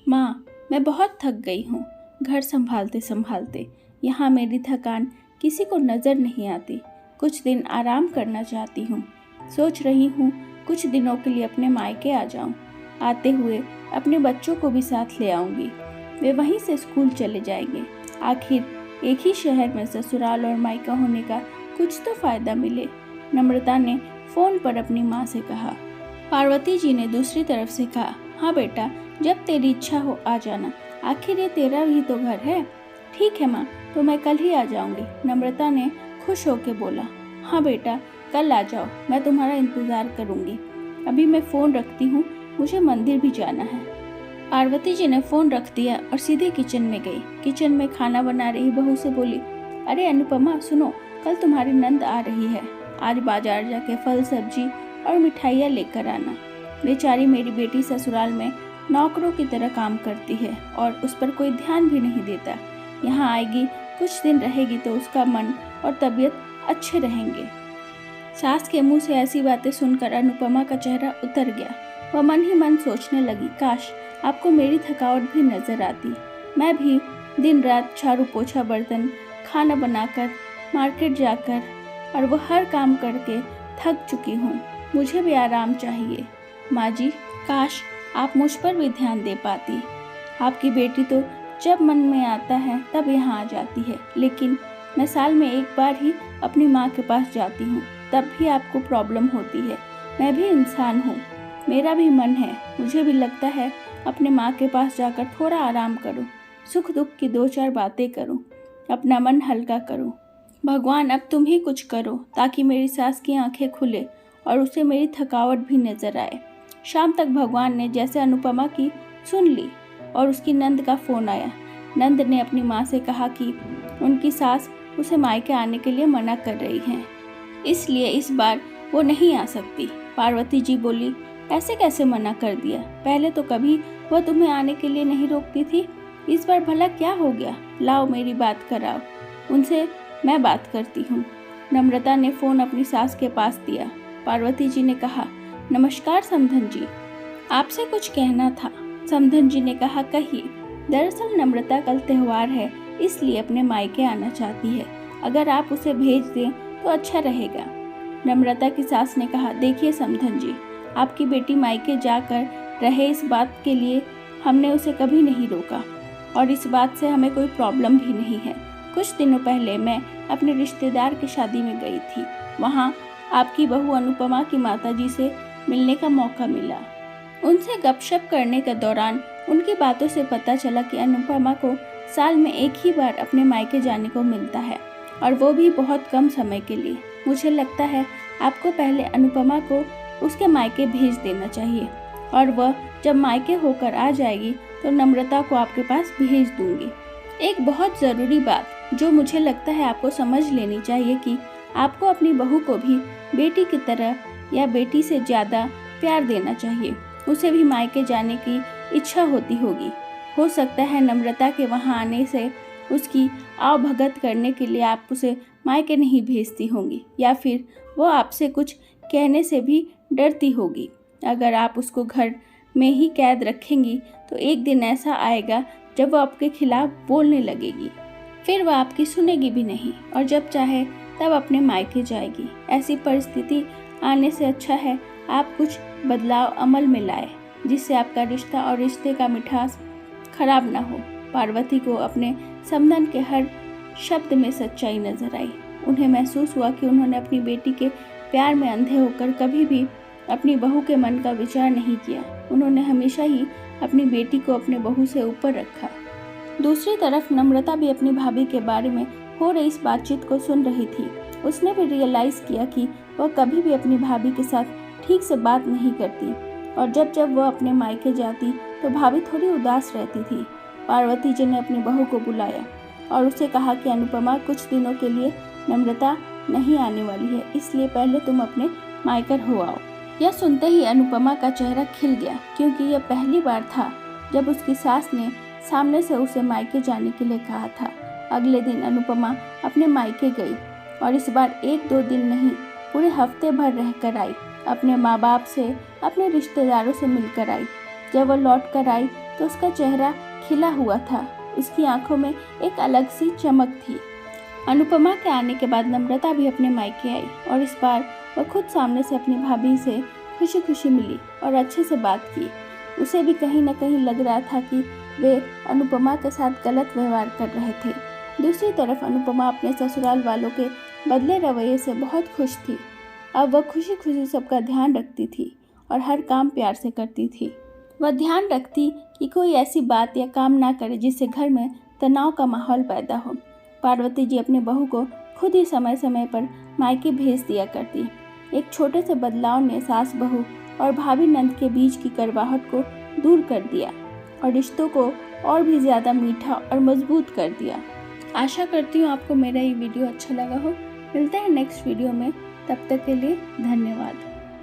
माँ, मैं बहुत थक गई हूँ। घर संभालते संभालते यहाँ मेरी थकान किसी को नज़र नहीं आती। कुछ दिन आराम करना चाहती हूँ। सोच रही हूँ कुछ दिनों के लिए अपने मायके आ जाऊँ। आते हुए अपने बच्चों को भी साथ ले आऊँगी। वे वहीं से स्कूल चले जाएंगे। आखिर एक ही शहर में ससुराल और मायका होने का कुछ तो फायदा मिले। नम्रता ने फ़ोन पर अपनी माँ से कहा। पार्वती जी ने दूसरी तरफ से कहा, हाँ बेटा, जब तेरी इच्छा हो आ जाना। आखिर ये तेरा भी तो घर है। ठीक है माँ, तो मैं कल ही आ जाऊंगी। नम्रता ने खुश होकर बोला। हाँ बेटा, कल आ जाओ, मैं तुम्हारा इंतज़ार करूंगी। अभी मैं फ़ोन रखती हूँ, मुझे मंदिर भी जाना है। पार्वती जी ने फ़ोन रख दिया और सीधे किचन में गई। किचन में खाना बना रही बहू से बोली, अरे अनुपमा सुनो, कल तुम्हारी नंद आ रही है। आज बाजार जाके फल सब्जी और मिठाइयाँ लेकर आना। बेचारी मेरी बेटी ससुराल में नौकरों की तरह काम करती है और उस पर कोई ध्यान भी नहीं देता। यहाँ आएगी, कुछ दिन रहेगी तो उसका मन और तबीयत अच्छे रहेंगे। सास के मुंह से ऐसी बातें सुनकर अनुपमा का चेहरा उतर गया। वह मन ही मन सोचने लगी, काश आपको मेरी थकावट भी नजर आती। मैं भी दिन रात झाड़ू पोछा बर्तन खाना बनाकर मार्केट जाकर और वो हर काम करके थक चुकी हूँ। मुझे भी आराम चाहिए। माँ जी, काश आप मुझ पर भी ध्यान दे पाती। आपकी बेटी तो जब मन में आता है तब यहाँ आ जाती है, लेकिन मैं साल में एक बार ही अपनी माँ के पास जाती हूँ, तब भी आपको प्रॉब्लम होती है। मैं भी इंसान हूँ, मेरा भी मन है। मुझे भी लगता है अपने माँ के पास जाकर थोड़ा आराम करूँ, सुख दुख की 2-4 बातें करूँ, अपना मन हल्का करूँ। भगवान, अब तुम ही कुछ करो ताकि मेरी सास की आंखें खुले और उसे मेरी थकावट भी नजर आए। शाम तक भगवान ने जैसे अनुपमा की सुन ली और उसकी नंद का फ़ोन आया। नंद ने अपनी माँ से कहा कि उनकी सास उसे मायके आने के लिए मना कर रही हैं, इसलिए इस बार वो नहीं आ सकती। पार्वती जी बोली, ऐसे कैसे मना कर दिया? पहले तो कभी वह तुम्हें आने के लिए नहीं रोकती थी, इस बार भला क्या हो गया? लाओ मेरी बात कराओ, उनसे मैं बात करती हूँ। नम्रता ने फ़ोन अपनी सास के पास दिया। पार्वती जी ने कहा, नमस्कार समधन जी, आपसे कुछ कहना था। समधन जी ने कहा, कहिए। दरअसल नम्रता कल त्योहार है, इसलिए अपने मायके आना चाहती है। अगर आप उसे भेज दें तो अच्छा रहेगा। नम्रता की सास ने कहा, देखिए समधन जी, आपकी बेटी मायके जाकर रहे इस बात के लिए हमने उसे कभी नहीं रोका और इस बात से हमें कोई प्रॉब्लम भी नहीं है। कुछ दिनों पहले मैं अपने रिश्तेदार की शादी में गई थी। वहाँ आपकी बहू अनुपमा की माताजी से मिलने का मौका मिला। उनसे गपशप करने के दौरान उनकी बातों से पता चला कि अनुपमा को साल में एक ही बार अपने मायके जाने को मिलता है और वो भी बहुत कम समय के लिए। मुझे लगता है आपको पहले अनुपमा को उसके मायके भेज देना चाहिए और वह जब मायके होकर आ जाएगी तो नम्रता को आपके पास भेज दूंगी। एक बहुत ज़रूरी बात जो मुझे लगता है आपको समझ लेनी चाहिए कि आपको अपनी बहू को भी बेटी की तरह या बेटी से ज़्यादा प्यार देना चाहिए। उसे भी मायके जाने की इच्छा होती होगी। हो सकता है नम्रता के वहाँ आने से उसकी आवभगत करने के लिए आप उसे मायके नहीं भेजती होंगी, या फिर वो आपसे कुछ कहने से भी डरती होगी। अगर आप उसको घर में ही कैद रखेंगी तो एक दिन ऐसा आएगा जब वो आपके खिलाफ बोलने लगेगी, फिर वह आपकी सुनेगी भी नहीं और जब चाहे तब अपने मायके जाएगी। ऐसी परिस्थिति आने से अच्छा है आप कुछ बदलाव अमल में लाए जिससे आपका रिश्ता और रिश्ते का मिठास खराब ना हो। पार्वती को अपने समधन के हर शब्द में सच्चाई नजर आई। उन्हें महसूस हुआ कि उन्होंने अपनी बेटी के प्यार में अंधे होकर कभी भी अपनी बहू के मन का विचार नहीं किया। उन्होंने हमेशा ही अपनी बेटी को अपने बहू से ऊपर रखा। दूसरी तरफ नम्रता भी अपनी भाभी के बारे में हो रही इस बातचीत को सुन रही थी। उसने भी रियलाइज किया कि वह कभी भी अपनी भाभी के साथ ठीक से बात नहीं करती और जब जब वह अपने मायके जाती तो भाभी थोड़ी उदास रहती थी। पार्वती जी ने अपनी बहू को बुलाया और उसे कहा कि अनुपमा कुछ दिनों के लिए नम्रता नहीं आने वाली है, इसलिए पहले तुम अपने मायकर हो आओ। यह सुनते ही अनुपमा का चेहरा खिल गया, क्योंकि यह पहली बार था जब उसकी सास ने सामने से उसे मायके जाने के लिए कहा था। अगले दिन अनुपमा अपने मायके गई और इस बार 1-2 दिन नहीं, पूरे हफ्ते भर रहकर आई। अपने माँ बाप से, अपने रिश्तेदारों से मिलकर आई। जब वह लौट कर आई तो उसका चेहरा खिला हुआ था। उसकी आंखों में एक अलग सी चमक थी। अनुपमा के आने के बाद नम्रता भी अपने मायके आई और इस बार वह खुद सामने से अपनी भाभी से खुशी खुशी मिली और अच्छे से बात की। उसे भी कहीं न कहीं लग रहा था कि वे अनुपमा के साथ गलत व्यवहार कर रहे थे। दूसरी तरफ अनुपमा अपने ससुराल वालों के बदले रवैये से बहुत खुश थी। अब वह खुशी खुशी सबका ध्यान रखती थी और हर काम प्यार से करती थी। वह ध्यान रखती कि कोई ऐसी बात या काम ना करे जिससे घर में तनाव का माहौल पैदा हो। पार्वती जी अपने बहू को खुद ही समय समय पर मायके भेज दिया करती। एक छोटे से बदलाव ने सास बहू और भाभी नंद के बीच की कड़वाहट को दूर कर दिया और रिश्तों को और भी ज़्यादा मीठा और मजबूत कर दिया। आशा करती हूँ आपको मेरा ये वीडियो अच्छा लगा हो। मिलते हैं नेक्स्ट वीडियो में, तब तक के लिए धन्यवाद।